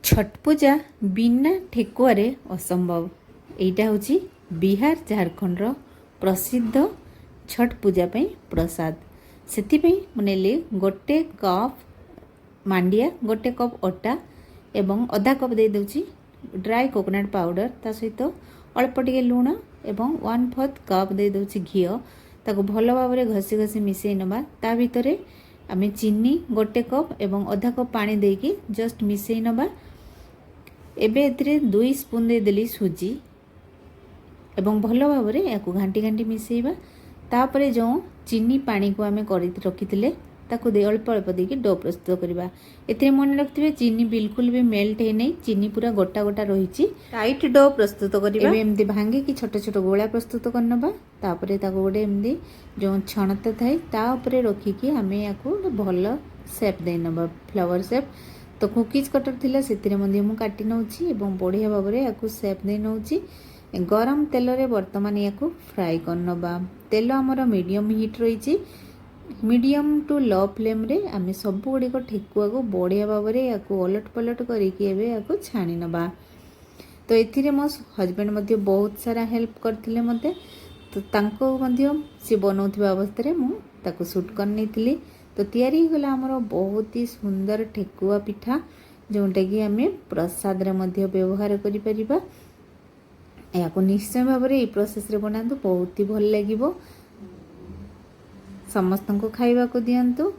छठ पूजा बिना ठेकुआरे असंभव। एटा हूँ बिहार झारखंड प्रसिद्ध छठ पूजा पे प्रसाद। से मुनेली गोटे कप मांडिया, गोटे कप अटा एवं अधा कप दे दूची ड्राई कोकोनट पाउडर, ता सहित अल्प टिके लुण एवं 1/4 कप दे दूची घी। ताको भल भाव में घसी घसी मिसई नबा। ता भितरे आमे चीनी गोटे कप एवं अधा कप पानी देकी जस्ट मिसई नबा। एबे एथिरे 2 स्पून दे देली सुजी एवं भल भाव में या घांटी घांटी मिसेइबा। तापरे जो चीनी पानी को आमे करि रखिथिले ताको दे अल्प अल्प देकी डो प्रस्तुत करबा। एथिरे मन रखथिबे चीनी बिल्कुल भी मेल्ट हे नै, चीनी पूरा गोटा गोटा रहिछि। टाइट डो प्रस्तुत करबा। एबे एमदी भांगी की छोट छोट गोला प्रस्तुत करनबा। तापरे ताको गोटे एमदी जो छणता थाई ता ऊपर रखिकी आमे याको भल शेप दे नबा, फ्लावर शेप। तो कुकीज कटर थिला सेतिरे मध्य मु काटी नउछि एवं बढ़िया भाव में याको शेप दे नउछि। गरम तेल रे वर्तमान याको फ्राई करनबा। तेल हमर मीडियम हीट रहिछि। मीडियम टू लो फ्लेम रे आमे सब गुडी को ठेकुआ को बढ़िया भाव में याको ओलट पलट करिकि एबे याको छाणी नबा। तो एथिरे मो हस्बैंड मध्य बहुत सारा हेल्प करथिले मते। तो तांको मध्य से बनौथिबा अवस्था रे मु ताको शूट कर नैथिली। तो तैयारी गला हमर बहुत ही सुंदर ठेकुआ पिठा, जोंटा कि आमे प्रसाद रे मध्य व्यवहार करि परिबा। याको निश्चय भाव में प्रोसेस रे बनातु, बहुत ही भल लागिबो। समस्त को खाइबा को दियंतु।